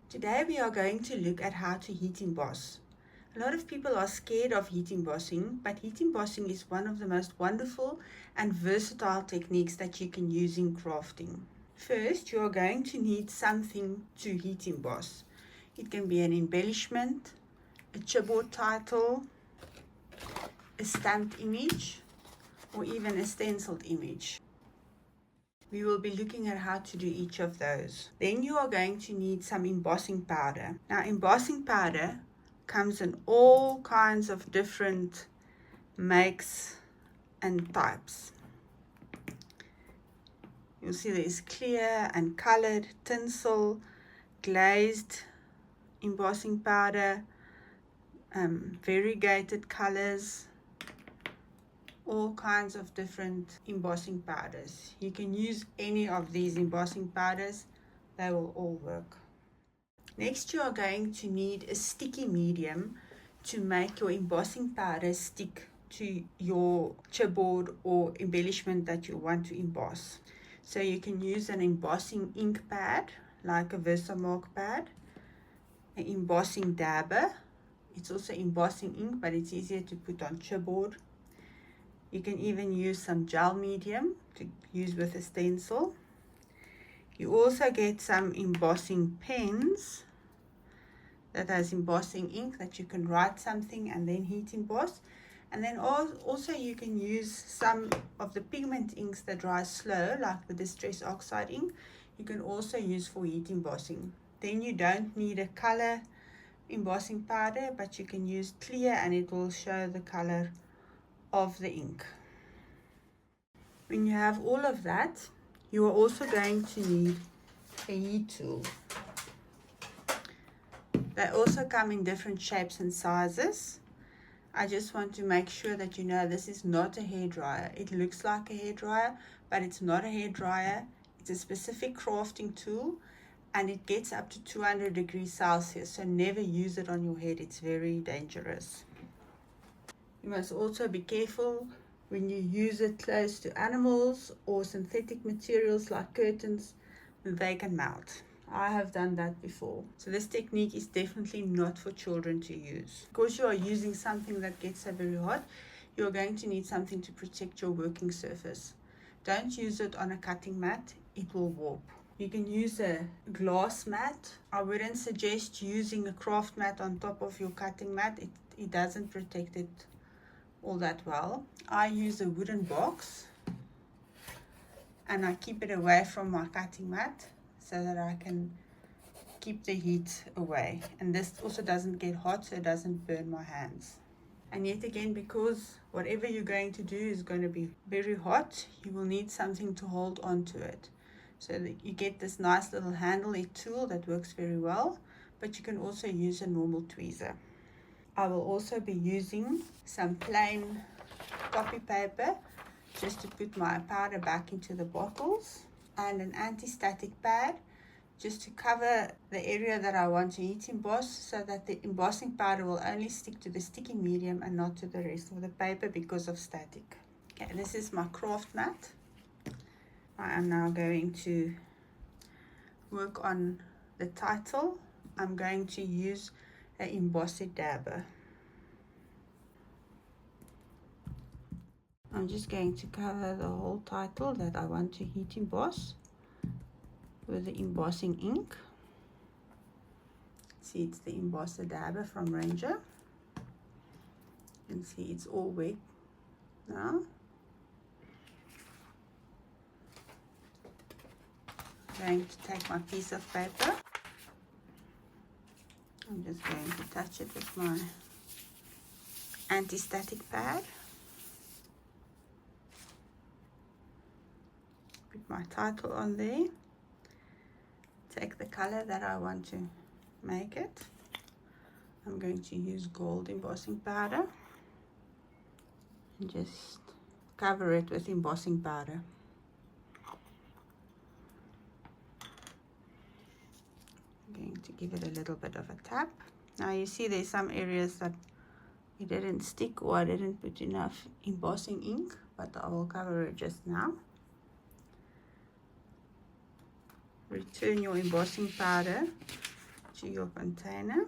Today we are going to look at how to heat emboss. A lot of people are scared of heat embossing, but heat embossing is one of the most wonderful and versatile techniques that you can use in crafting. First, you are going to need something to heat emboss. It can be an embellishment, a chipboard title, a stamped image, or even a stenciled image. We will be looking at how to do each of those. Then you are going to need some embossing powder. Now, embossing powder comes in all kinds of different makes and types. You'll see there's clear and colored, tinsel, glazed embossing powder, variegated colors, all kinds of different embossing powders. You can use any of these embossing powders, they will all work. Next, you are going to need a sticky medium to make your embossing powder stick to your chipboard or embellishment that you want to emboss. So you can use an embossing ink pad like a Versamark pad, an embossing dabber. It's also embossing ink, but it's easier to put on chipboard. You can even use some gel medium to use with a stencil. You also get some embossing pens that has embossing ink that you can write something and then heat emboss. And then also you can use some of the pigment inks that dry slow, like the distress oxide ink. You can also use for heat embossing. Then you don't need a color embossing powder, but you can use clear and it will show the color of the ink. When you have all of that, you are also going to need a heat tool. They also come in different shapes and sizes. I just want to make sure that you know this is not a hairdryer. It looks like a hairdryer, but it's not a hairdryer. It's a specific crafting tool and it gets up to 200 degrees Celsius, so never use it on your head. It's very dangerous. You must also be careful when you use it close to animals or synthetic materials like curtains, they can melt. I have done that before. So this technique is definitely not for children to use. Because you are using something that gets so very hot, you're going to need something to protect your working surface. Don't use it on a cutting mat, it will warp. You can use a glass mat. I wouldn't suggest using a craft mat on top of your cutting mat. It doesn't protect it all that well. I use a wooden box and I keep it away from my cutting mat so that I can keep the heat away. And this also doesn't get hot, so it doesn't burn my hands. And yet again, because whatever you're going to do is going to be very hot, you will need something to hold on to it. So that you get this nice little handle tool that works very well, but you can also use a normal tweezer. I will also be using some plain copy paper just to put my powder back into the bottles, and an anti-static pad just to cover the area that I want to heat emboss, so that the embossing powder will only stick to the sticky medium and not to the rest of the paper because of static. Okay, this is my craft mat. I am now going to work on the title. I'm going to use an embossed dabber. I'm just going to cover the whole title that I want to heat emboss with the embossing ink. See, it's the embossed dabber from Ranger. You can see it's all wet now. I'm going to take my piece of paper. I'm just going to touch it with my anti-static pad. Put my title on there. Take the color that I want to make it. I'm going to use gold embossing powder and just cover it with embossing powder. I'm going to give it a little bit of a tap. Now you see there's some areas that it didn't stick, or I didn't put enough embossing ink, but I will cover it just now. Return your embossing powder to your container.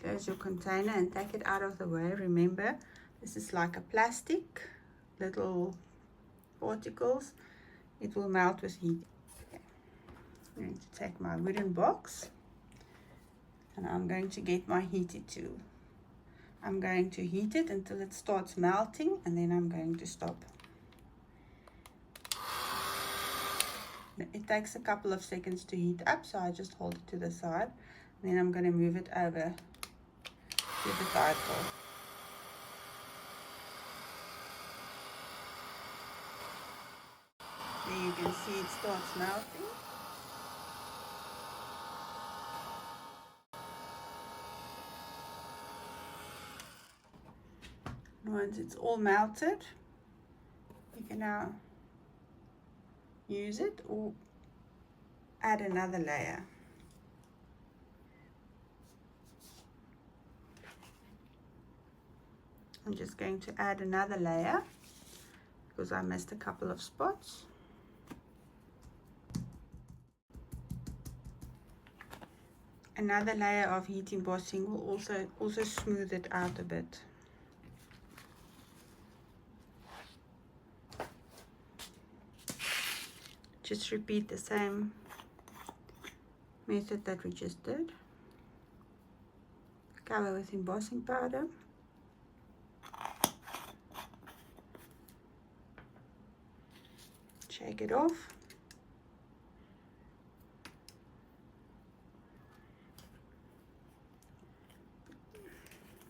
Close your container and take it out of the way. Remember, this is like a plastic, little particles. It will melt with heat. Okay. I'm going to take my wooden box and I'm going to get my heated tool. I'm going to heat it until it starts melting, and then I'm going to stop. It takes a couple of seconds to heat up, so I just hold it to the side. And then I'm going to move it over to the title. There you can see it starts melting. And once it's all melted, you can now use it or add another layer. I'm just going to add another layer because I missed a couple of spots. Another layer of heat embossing will also smooth it out a bit. Just repeat the same method that we just did. Cover with embossing powder. Shake it off.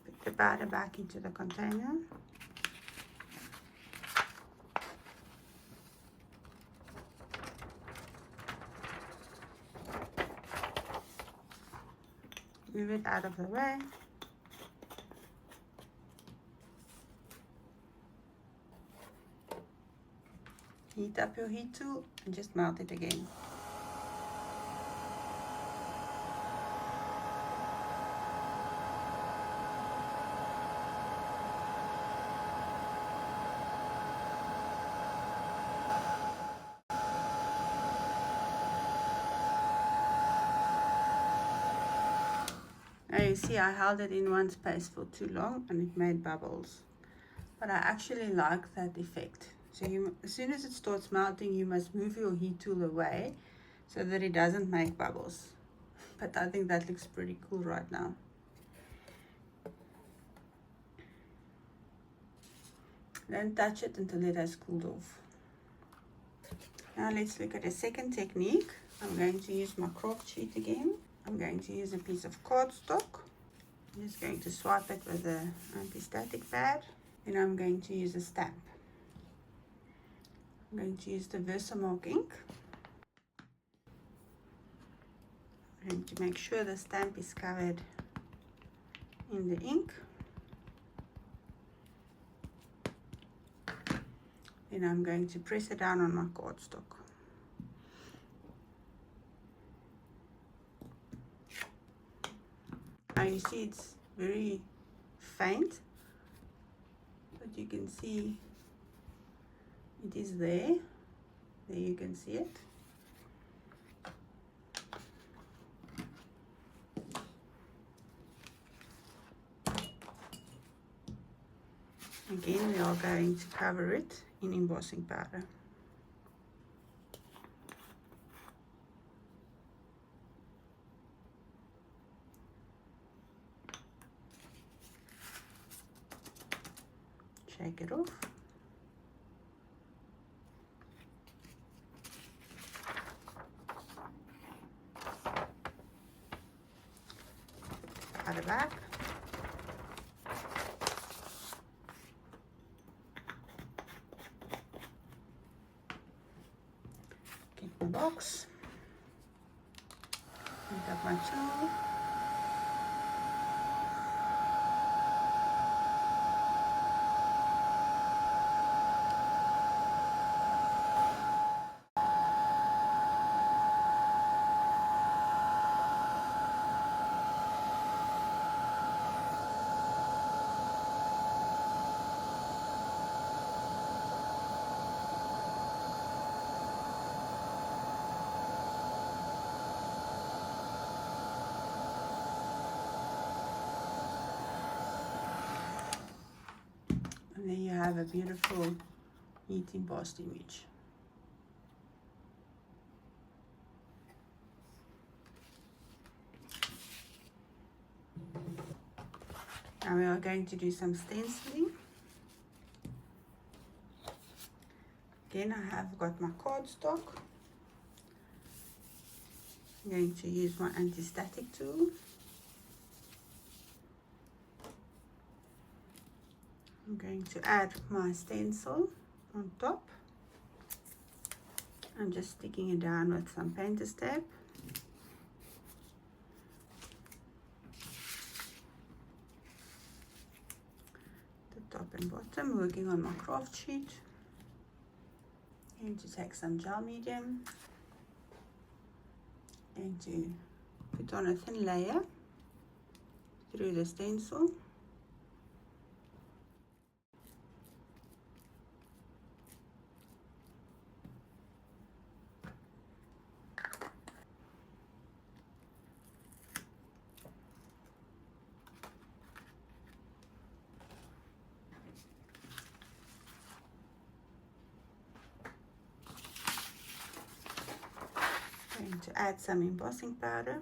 Put the powder back into the container. Move it out of the way. Heat up your heat tool and just melt it again. Now you see I held it in one space for too long and it made bubbles. But I actually like that effect. So as soon as it starts melting, you must move your heat tool away so that it doesn't make bubbles. But I think that looks pretty cool right now. Don't touch it until it has cooled off. Now let's look at a second technique. I'm going to use my craft sheet again. I'm going to use a piece of cardstock. I'm just going to swipe it with an anti-static pad. Then I'm going to use a stamp. I'm going to use the Versamark ink. I'm going to make sure the stamp is covered in the ink. Then I'm going to press it down on my cardstock. Now you see it's very faint, but you can see it is there. There you can see it. Again, we are going to cover it in embossing powder. Shake it off. Powder back. Get my box. Pick up my tool. And there you have a beautiful heat embossed image. Now we are going to do some stenciling. Again, I have got my cardstock. I'm going to use my anti-static tool. I'm going to add my stencil on top. I'm just sticking it down with some painter's tape. The top and bottom, working on my craft sheet. Going to take some gel medium. Going to put on a thin layer through the stencil. Going to add some embossing powder.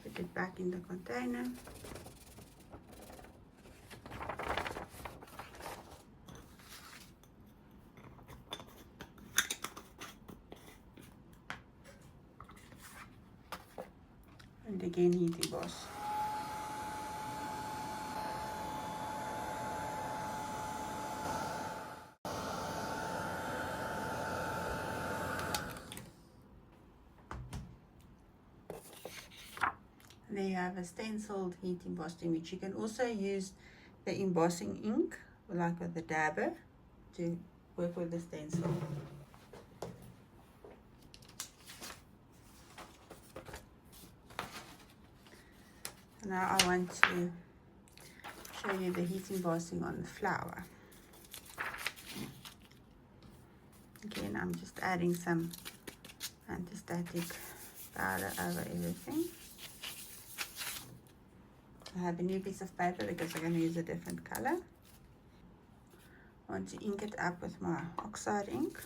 Put it back in the container. And again, heat emboss. There you have a stenciled heat embossed image. You can also use the embossing ink, like with the dabber, to work with the stencil. Now I want to show you the heat embossing on the flower. Again, I'm just adding some anti-static powder over everything. I have a new piece of paper because I'm going to use a different color. I want to ink it up with my oxide ink.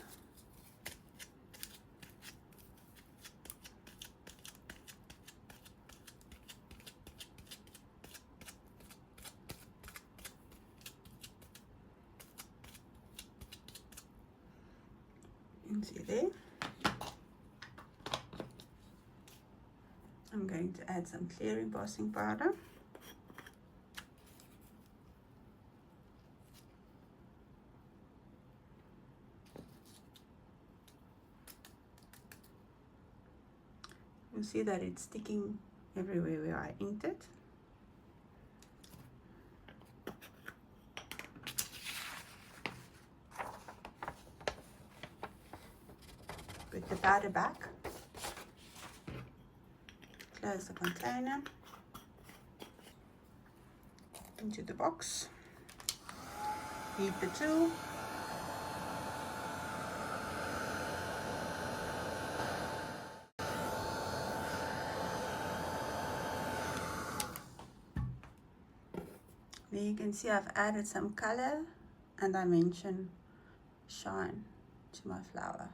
You can see there. I'm going to add some clear embossing powder. You see that it's sticking everywhere where I inked it. Put the powder back. Close the container. Into the box. Heat the tool. There you can see I've added some color and dimension, shine to my flower.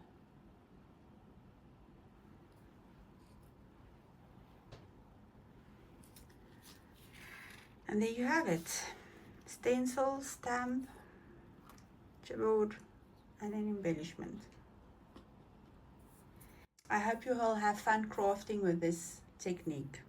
And there you have it. Stencil, stamp, chipboard, and an embellishment. I hope you all have fun crafting with this technique.